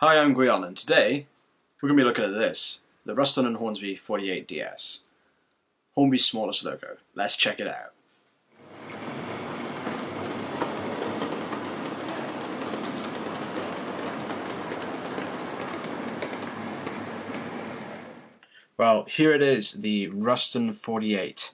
Hi, I'm Guion, and today we're going to be looking at this, the Ruston and Hornsby 48DS. Hornby's smallest loco. Let's check it out. Well, here it is, the Ruston 48.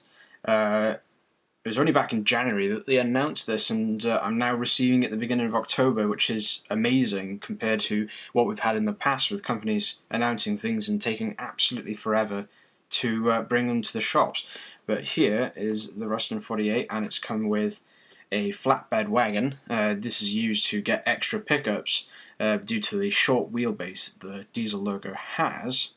It was only back in January that they announced this, and I'm now receiving it at the beginning of October, which is amazing compared to what we've had in the past with companies announcing things and taking absolutely forever to bring them to the shops. But here is the Ruston 48, and it's come with a flatbed wagon. This is used to get extra pickups due to the short wheelbase the diesel loco has.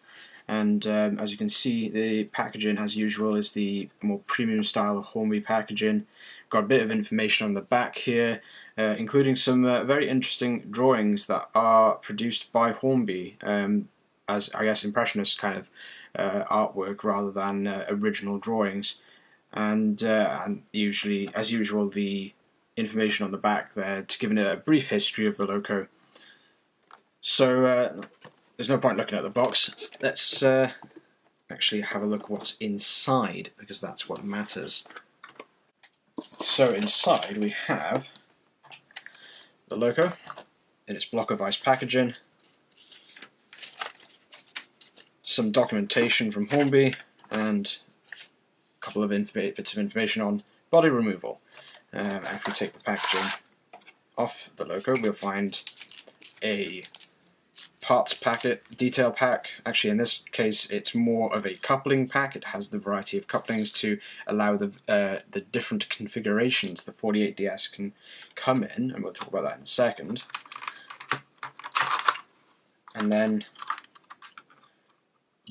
And as you can see, the packaging, as usual, is the more premium style of Hornby packaging. Got a bit of information on the back here, including some very interesting drawings that are produced by Hornby, as I guess impressionist kind of artwork rather than original drawings. And usually, as usual, the information on the back there, to give it a brief history of the loco. So there's no point looking at the box. Let's actually have a look at what's inside, because that's what matters. So inside we have the loco in its block of ice packaging, some documentation from Hornby, and a couple of bits of information on body removal. After we take the packaging off the loco, we'll find a parts packet, detail pack. Actually, in this case, it's more of a coupling pack. It has the variety of couplings to allow the different configurations the 48DS can come in, and we'll talk about that in a second. And then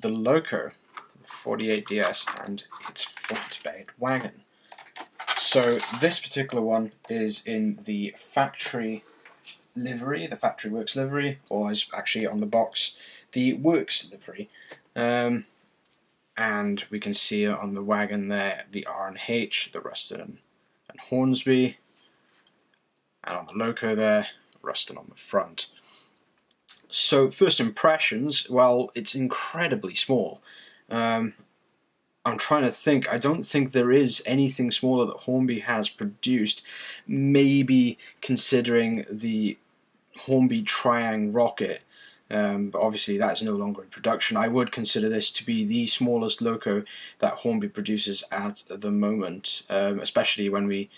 the loco, 48DS, and its flatbed wagon. So this particular one is in the factory livery, the Factory Works livery, or as actually on the box, the Works livery. And we can see on the wagon there the R and H, the Ruston and Hornsby, and on the loco there, Ruston on the front. So first impressions, well, it's incredibly small. I'm trying to think. I don't think there is anything smaller that Hornby has produced, maybe considering the Hornby Triang rocket, but obviously that's no longer in production. I would consider this to be the smallest loco that Hornby produces at the moment, especially when we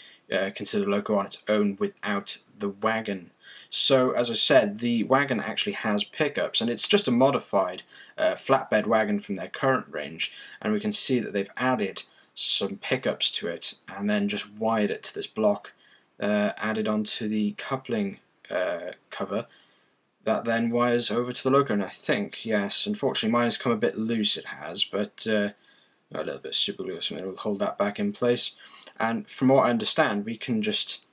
consider the loco on its own without the wagon. So, as I said, the wagon actually has pickups, and it's just a modified flatbed wagon from their current range, and we can see that they've added some pickups to it and then just wired it to this block added onto the coupling cover that then wires over to the loco. And I think, yes, unfortunately mine has come a bit loose, it has, but a little bit of super glue or something will hold that back in place. And from what I understand, we can just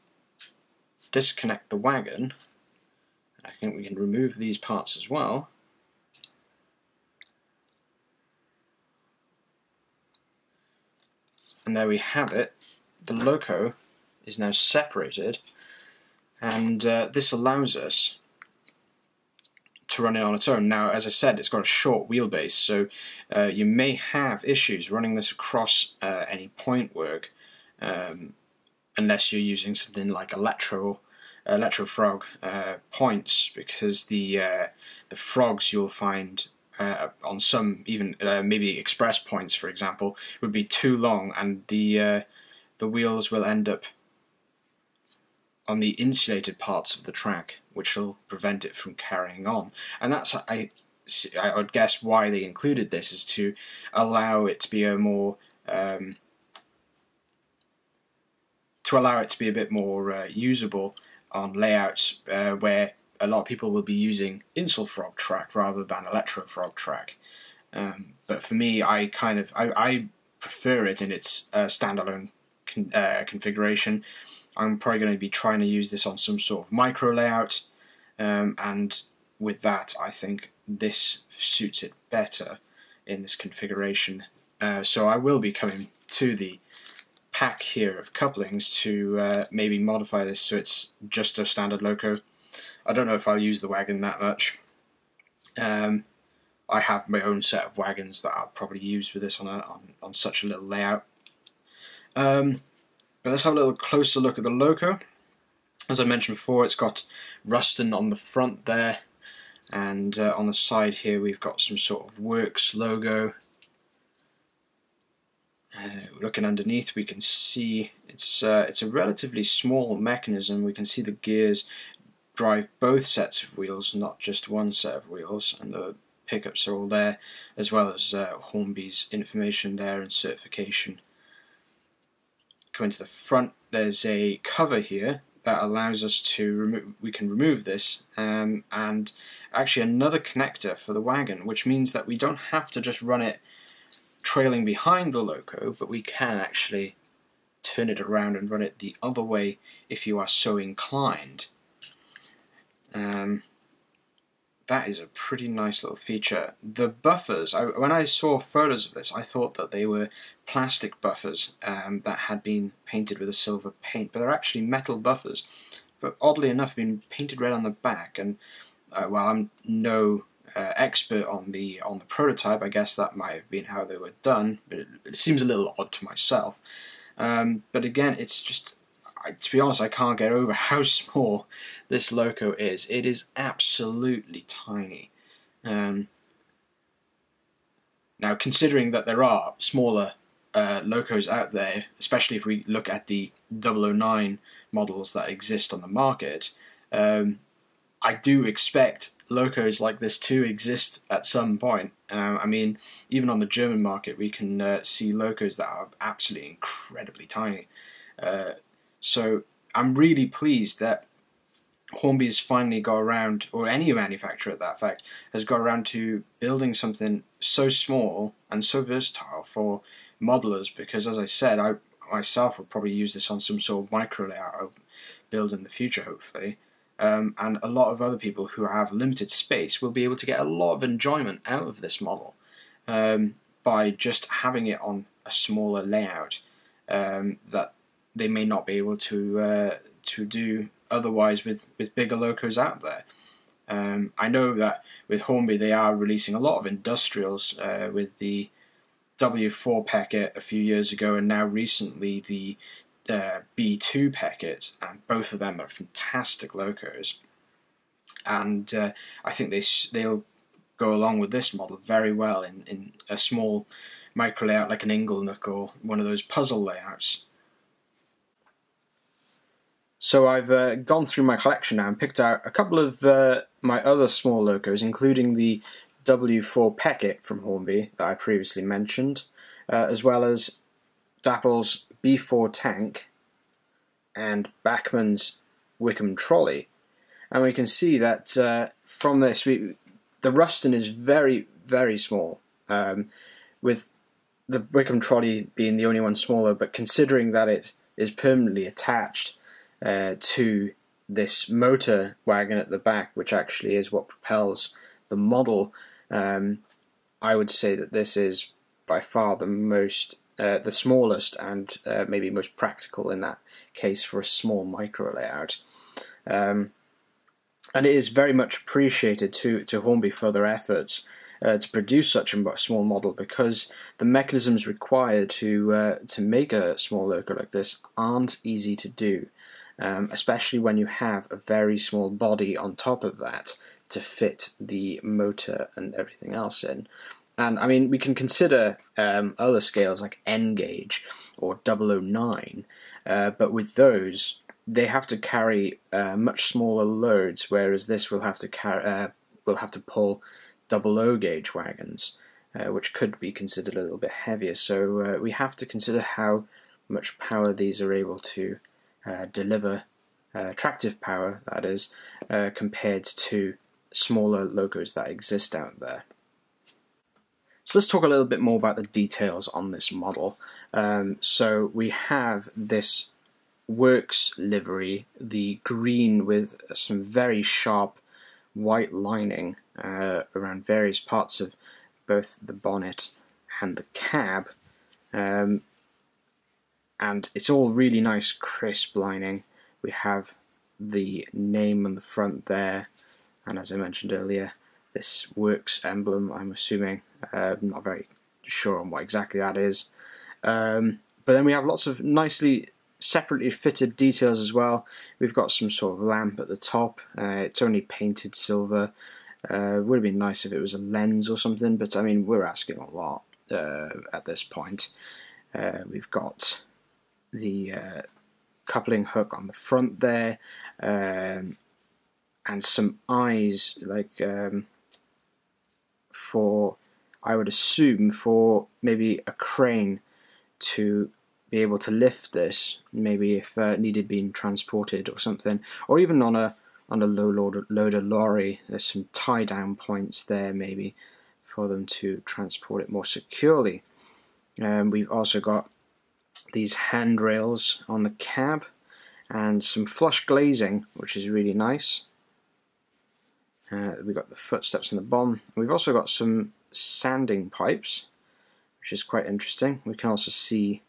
disconnect the wagon. I think we can remove these parts as well. And there we have it. The loco is now separated, and this allows us to run it on its own. Now, as I said, it's got a short wheelbase, so you may have issues running this across any point work, unless you're using something like electrofrog points, because the frogs you'll find on some, even maybe express points, for example, would be too long, and the wheels will end up on the insulated parts of the track, which will prevent it from carrying on. And that's, I would guess, why they included this, is to allow it to be a more a bit more usable on layouts where a lot of people will be using insulfrog track rather than electrofrog track. But for me, I prefer it in its standalone configuration. I'm probably going to be trying to use this on some sort of micro layout, and with that I think this suits it better in this configuration. So I will be coming to the pack here of couplings to maybe modify this so it's just a standard loco. I don't know if I'll use the wagon that much, I have my own set of wagons that I'll probably use with this on such a little layout. But let's have a little closer look at the loco. As I mentioned before, it's got Ruston on the front there, and on the side here we've got some sort of works logo. Looking underneath, we can see it's a relatively small mechanism. We can see the gears drive both sets of wheels, not just one set of wheels, and the pickups are all there, as well as Hornby's information there and certification. Coming to the front, there's a cover here that allows us to remove. We can remove this, and actually another connector for the wagon, which means that we don't have to just run it trailing behind the loco, but we can actually turn it around and run it the other way if you are so inclined. That is a pretty nice little feature. The buffers, when I saw photos of this, I thought that they were plastic buffers that had been painted with a silver paint, but they're actually metal buffers. But oddly enough, been painted red on the back. And well, I'm no expert on the prototype. I guess that might have been how they were done, but it seems a little odd to myself. But again, it's just, to be honest, I can't get over how small this loco is. It is absolutely tiny. Now, considering that there are smaller locos out there, especially if we look at the 009 models that exist on the market, I do expect locos like this to exist at some point. I mean, even on the German market, we can see locos that are absolutely incredibly tiny. So I'm really pleased that Hornby's finally got around, or any manufacturer at that fact, has got around to building something so small and so versatile for modelers, because as I said, I myself will probably use this on some sort of micro layout I'll build in the future, hopefully. And a lot of other people who have limited space will be able to get a lot of enjoyment out of this model by just having it on a smaller layout that they may not be able to do otherwise with bigger locos out there. I know that with Hornby they are releasing a lot of industrials with the W4 packet a few years ago, and now recently the B2 packets, and both of them are fantastic locos. And I think they'll go along with this model very well in a small micro layout like an Inglenook or one of those puzzle layouts. So I've gone through my collection now and picked out a couple of my other small locos, including the W4 packet from Hornby that I previously mentioned, as well as Dapple's B4 tank and Bachmann's Wickham trolley. And we can see that from this, the Ruston is very, very small, with the Wickham trolley being the only one smaller, but considering that it is permanently attached to this motor wagon at the back, which actually is what propels the model, I would say that this is by far the smallest and maybe most practical in that case for a small micro layout. And it is very much appreciated to Hornby for their efforts to produce such a small model, because the mechanisms required to make a small loco like this aren't easy to do, especially when you have a very small body on top of that to fit the motor and everything else in. And I mean, we can consider other scales like N gauge or 009, but with those, they have to carry much smaller loads, whereas this will have to pull 00 gauge wagons, which could be considered a little bit heavier. So we have to consider how much power these are able to deliver, tractive power that is, compared to smaller locos that exist out there. So let's talk a little bit more about the details on this model. So we have this works livery, the green with some very sharp white lining around various parts of both the bonnet and the cab, and it's all really nice crisp lining. We have the name on the front there, and as I mentioned earlier, this works emblem, I'm assuming. I'm not very sure on what exactly that is. But then we have lots of nicely separately fitted details as well. We've got some sort of lamp at the top. It's only painted silver. Would have been nice if it was a lens or something, but I mean, we're asking a lot at this point. We've got the coupling hook on the front there, and some eyes, like for, I would assume, for maybe a crane to be able to lift this, maybe if needed being transported or something, or even on a low loader lorry. There's some tie down points there maybe for them to transport it more securely. We've also got these handrails on the cab and some flush glazing, which is really nice. We've got the footsteps on the bottom. We've also got some sanding pipes, which is quite interesting. We can also see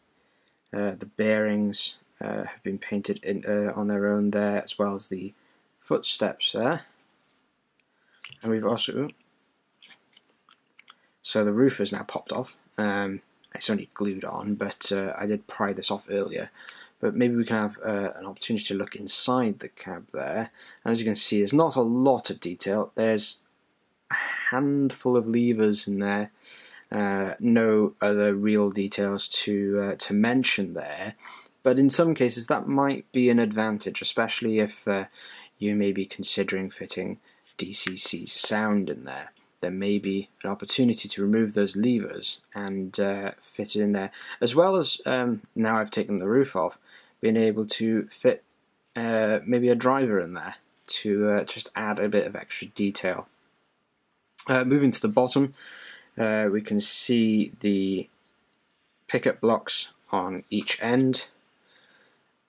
the bearings have been painted in, on their own there, as well as the footsteps there. And we've also, so the roof is now popped off. It's only glued on, but I did pry this off earlier. But maybe we can have an opportunity to look inside the cab there. And as you can see, there's not a lot of detail. There's a handful of levers in there. No other real details to mention there, but in some cases that might be an advantage, especially if you may be considering fitting DCC sound in there. There may be an opportunity to remove those levers and fit it in there, as well as now I've taken the roof off, being able to fit maybe a driver in there to just add a bit of extra detail. Moving to the bottom, we can see the pickup blocks on each end,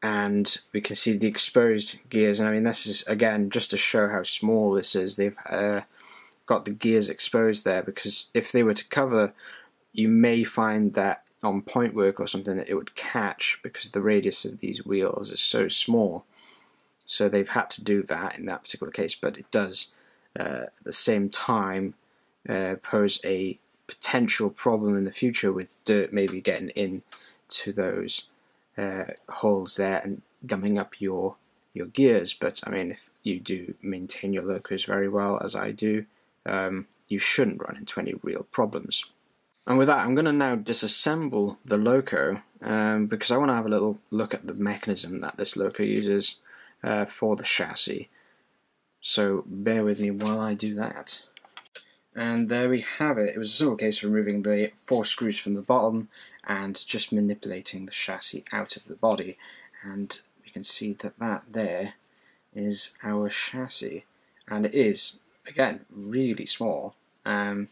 and we can see the exposed gears. And I mean, this is again just to show how small this is. They've got the gears exposed there, because if they were to cover, you may find that on point work or something that it would catch, because the radius of these wheels is so small. So they've had to do that in that particular case, but it does at the same time pose a potential problem in the future with dirt maybe getting in to those holes there and gumming up your gears. But I mean, if you do maintain your locos very well, as I do, you shouldn't run into any real problems. And with that, I'm going to now disassemble the loco, because I want to have a little look at the mechanism that this loco uses for the chassis. So bear with me while I do that. And there we have it. It was a simple case of removing the 4 screws from the bottom and just manipulating the chassis out of the body. And we can see that that there is our chassis. And it is, again, really small. And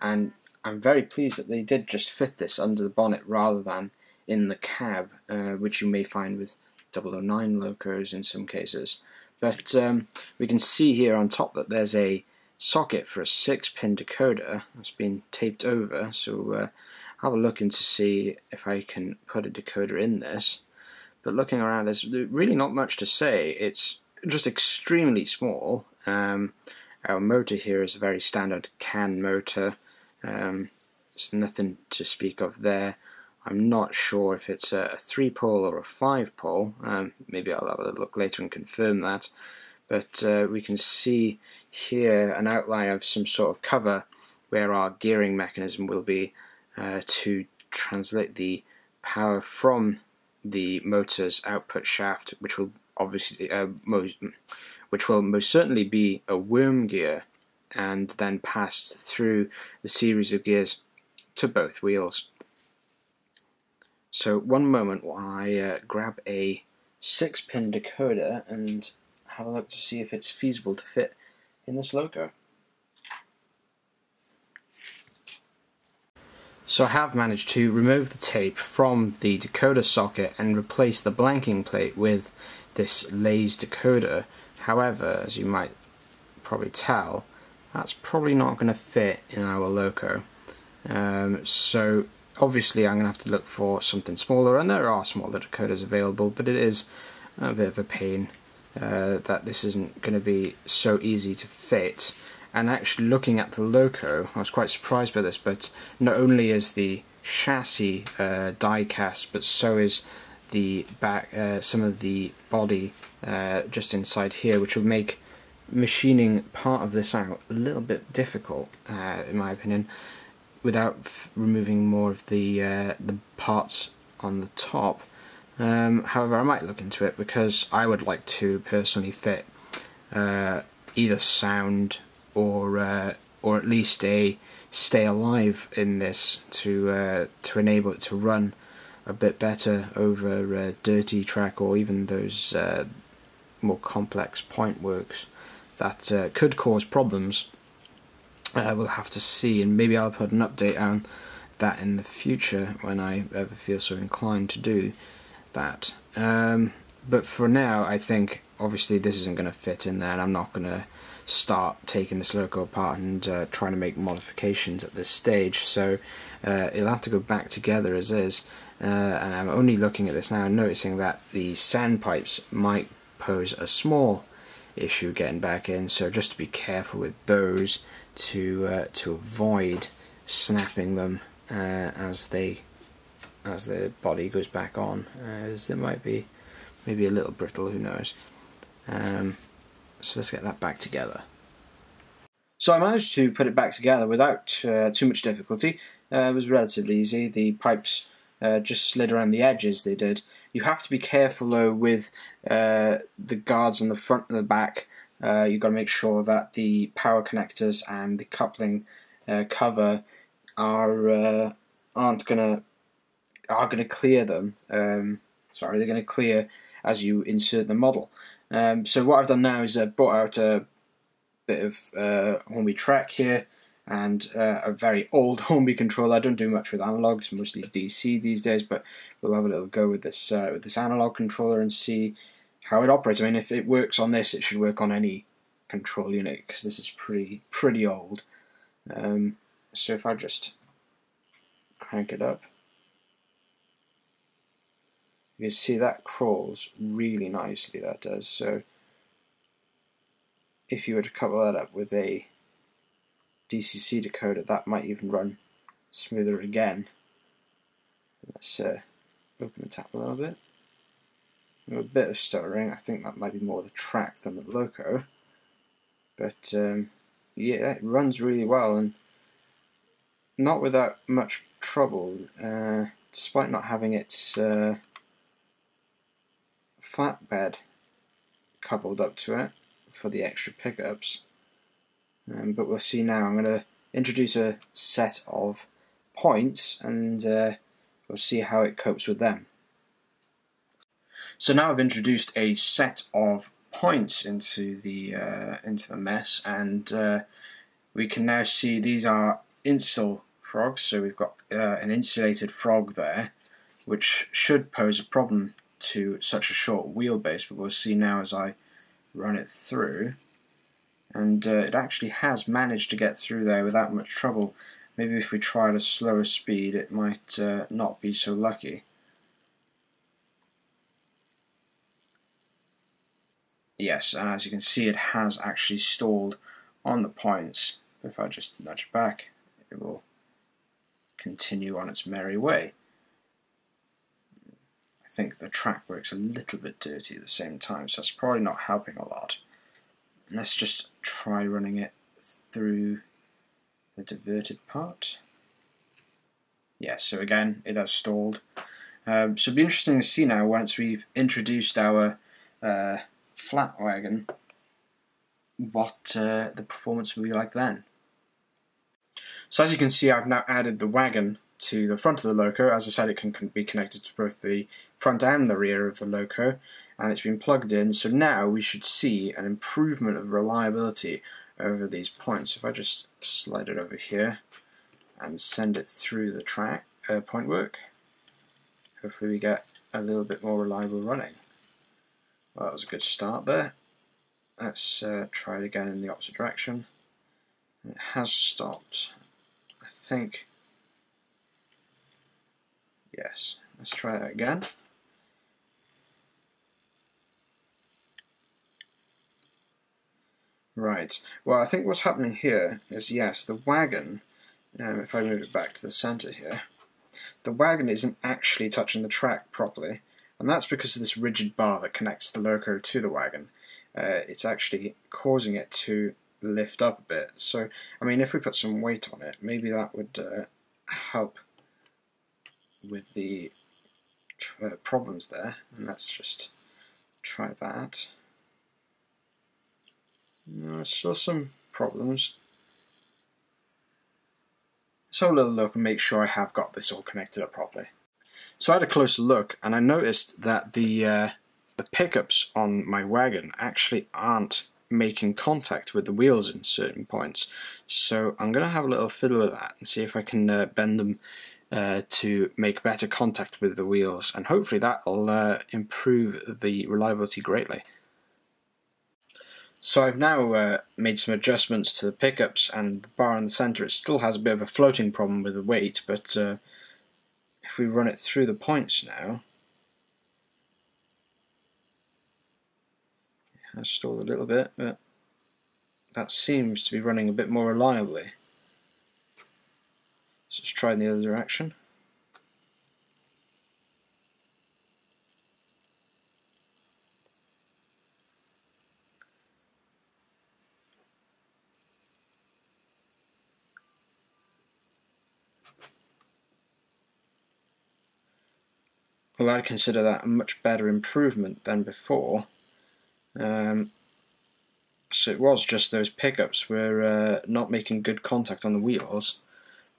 I'm very pleased that they did just fit this under the bonnet rather than in the cab, which you may find with 009 locos in some cases. But we can see here on top that there's a socket for a 6-pin decoder that's been taped over, so have a look in to see if I can put a decoder in this. But looking around, there's really not much to say. It's just extremely small. Our motor here is a very standard CAN motor, so nothing to speak of there. I'm not sure if it's a 3-pole or a 5-pole. Maybe I'll have a look later and confirm that. But we can see here an outline of some sort of cover where our gearing mechanism will be to translate the power from the motor's output shaft, which will obviously which will most certainly be a worm gear, and then passed through the series of gears to both wheels. So one moment while I grab a 6-pin decoder and have a look to see if it's feasible to fit in this loco. So I have managed to remove the tape from the decoder socket and replace the blanking plate with this Lay's decoder. However, as you might probably tell, that's probably not going to fit in our loco. So obviously I'm going to have to look for something smaller, and there are smaller decoders available, but it is a bit of a pain that this isn't going to be so easy to fit. And actually looking at the loco, I was quite surprised by this, but not only is the chassis die cast, but so is the back, some of the body just inside here, which will make machining part of this out a little bit difficult, in my opinion, without removing more of the parts on the top. However, I might look into it, because I would like to personally fit either sound or at least a stay alive in this to enable it to run a bit better over a dirty track, or even those more complex point works that could cause problems. We'll have to see, and maybe I'll put an update on that in the future when I ever feel so inclined to do that. But for now, I think obviously this isn't going to fit in there, and I'm not going to start taking this loco apart and trying to make modifications at this stage, so it'll have to go back together as is. And I'm only looking at this now and noticing that the sandpipes might pose a small issue getting back in, so just to be careful with those to avoid snapping them as the body goes back on, as they might be maybe a little brittle, who knows. So let's get that back together. So I managed to put it back together without too much difficulty. It was relatively easy. The pipes just slid around the edges, they did. You have to be careful though with the guards on the front and the back. You've got to make sure that the power connectors and the coupling cover are gonna clear them. Sorry, they're going to clear as you insert the model. So what I've done now is brought out a bit of Hornby track here, and a very old Hornby controller. I don't do much with analog, it's mostly DC these days, but we'll have a little go with this analog controller and see how it operates. I mean, if it works on this, it should work on any control unit, because this is pretty old. So if I just crank it up, you can see that crawls really nicely, that does. So if you were to couple that up with a DCC decoder, that might even run smoother again. Let's open the tap a little bit. A bit of stuttering, I think that might be more the track than the loco. But yeah, it runs really well, and not without much trouble, despite not having its flatbed coupled up to it for the extra pickups. But we'll see now. I'm going to introduce a set of points, and we'll see how it copes with them. So now I've introduced a set of points into the mess, and we can now see these are insul frogs. So we've got an insulated frog there, which should pose a problem to such a short wheelbase, but we'll see now as I run it through. And it actually has managed to get through there without much trouble. Maybe if we try at a slower speed, it might not be so lucky. Yes, and as you can see, it has actually stalled on the points. If I just nudge it back, it will continue on its merry way. I think the track works a little bit dirty at the same time, so that's probably not helping a lot. Let's just try running it through the diverted part. Yeah, so again, it has stalled. So it'll be interesting to see now, once we've introduced our flat wagon, what the performance will be like then. So as you can see, I've now added the wagon to the front of the loco. As I said, it can be connected to both the front and the rear of the loco, and it's been plugged in. So now we should see an improvement of reliability over these points. If I just slide it over here and send it through the track point work, hopefully we get a little bit more reliable running. Well, that was a good start there. Let's try it again in the opposite direction. It has stopped. I think, yes. Let's try it again. Right. Well, I think what's happening here is, yes, the wagon, if I move it back to the centre here, the wagon isn't actually touching the track properly, and that's because of this rigid bar that connects the loco to the wagon. It's actually causing it to lift up a bit. So, I mean, if we put some weight on it, maybe that would help with the problems there. And let's just try that. No, still some problems. So a little look and make sure I have got this all connected up properly. So I had a closer look and I noticed that the pickups on my wagon actually aren't making contact with the wheels in certain points. So I'm going to have a little fiddle with that and see if I can bend them to make better contact with the wheels, and hopefully that will improve the reliability greatly. So I've now made some adjustments to the pickups, and the bar in the centre, it still has a bit of a floating problem with the weight, but if we run it through the points now, it has stalled a little bit, but that seems to be running a bit more reliably. So let's try in the other direction. Well, I'd consider that a much better improvement than before. So it was just those pickups were not making good contact on the wheels,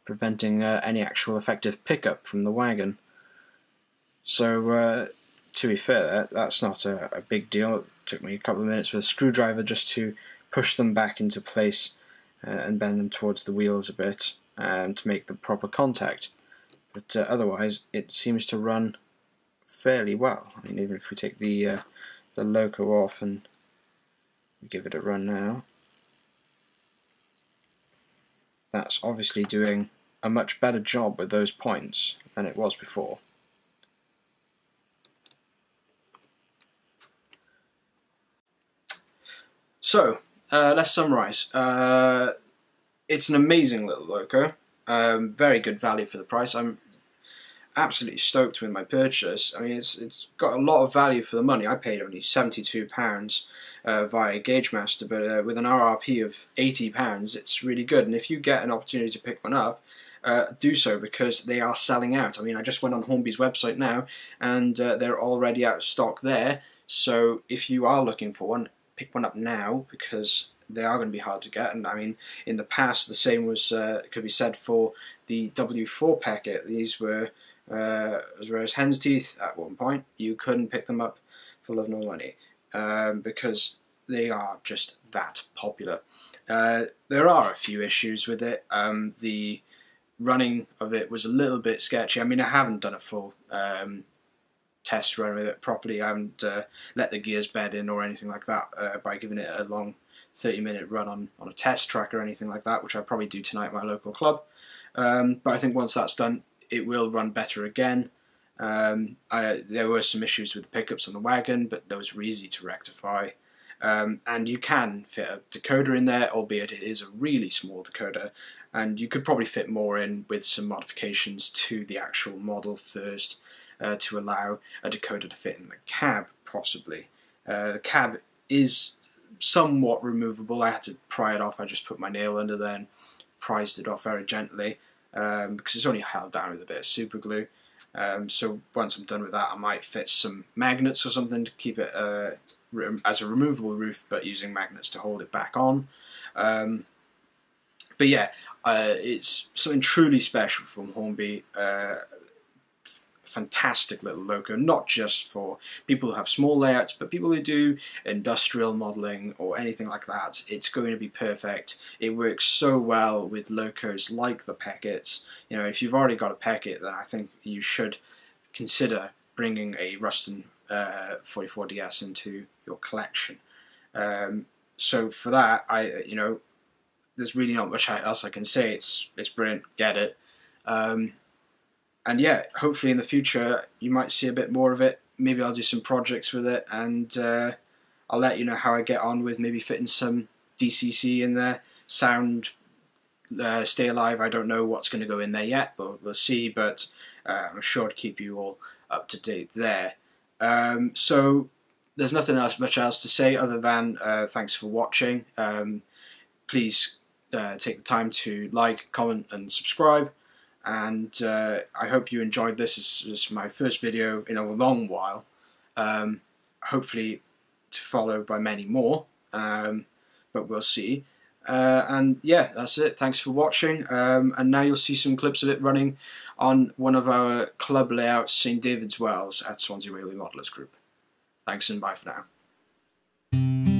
preventing any actual effective pickup from the wagon. So to be fair, that's not a big deal. It took me a couple of minutes with a screwdriver just to push them back into place and bend them towards the wheels a bit to make the proper contact. But otherwise, it seems to run fairly well. I mean, even if we take the loco off and give it a run now, that's obviously doing a much better job with those points than it was before. So, let's summarise. It's an amazing little loco, very good value for the price. I'm absolutely stoked with my purchase. I mean, it's got a lot of value for the money. I paid only £72 via GaugeMaster, but with an RRP of £80, it's really good. And if you get an opportunity to pick one up, do so, because they are selling out. I mean, I just went on Hornby's website now, and they're already out of stock there. So if you are looking for one, pick one up now, because they are going to be hard to get. And I mean, in the past, the same was could be said for the W4 packet. These were as rare as hen's teeth at one point. You couldn't pick them up for love nor money because they are just that popular. There are a few issues with it. The running of it was a little bit sketchy. I mean, I haven't done a full test run with it properly. I haven't let the gears bed in or anything like that by giving it a long 30-minute run on a test track or anything like that, which I'll probably do tonight at my local club. But I think once that's done, it will run better again. There were some issues with the pickups on the wagon, but those were easy to rectify. And you can fit a decoder in there, albeit it is a really small decoder, and you could probably fit more in with some modifications to the actual model first to allow a decoder to fit in the cab, possibly. The cab is somewhat removable. I had to pry it off. I just put my nail under there and prized it off very gently because it's only held down with a bit of super glue. So once I'm done with that, I might fit some magnets or something to keep it as a removable roof, but using magnets to hold it back on. But yeah, it's something truly special from Hornby. Fantastic little loco, not just for people who have small layouts, but people who do industrial modelling or anything like that. It's going to be perfect. It works so well with locos like the Peckets. You know, if you've already got a Pecket, then I think you should consider bringing a Ruston 44DS into your collection. So for that, there's really not much else I can say. It's brilliant. Get it. And yeah, hopefully in the future you might see a bit more of it. Maybe I'll do some projects with it, and I'll let you know how I get on with maybe fitting some DCC in there, sound, stay alive. I don't know what's going to go in there yet, but we'll see. But I'm sure to keep you all up to date there. So there's nothing much else to say other than thanks for watching. Please take the time to like, comment and subscribe, and I hope you enjoyed this. This is my first video in a long while, hopefully to follow by many more, but we'll see. And yeah, that's it. Thanks for watching, and now you'll see some clips of it running on one of our club layouts, St David's Wells at Swansea Railway Modellers Group. Thanks and bye for now.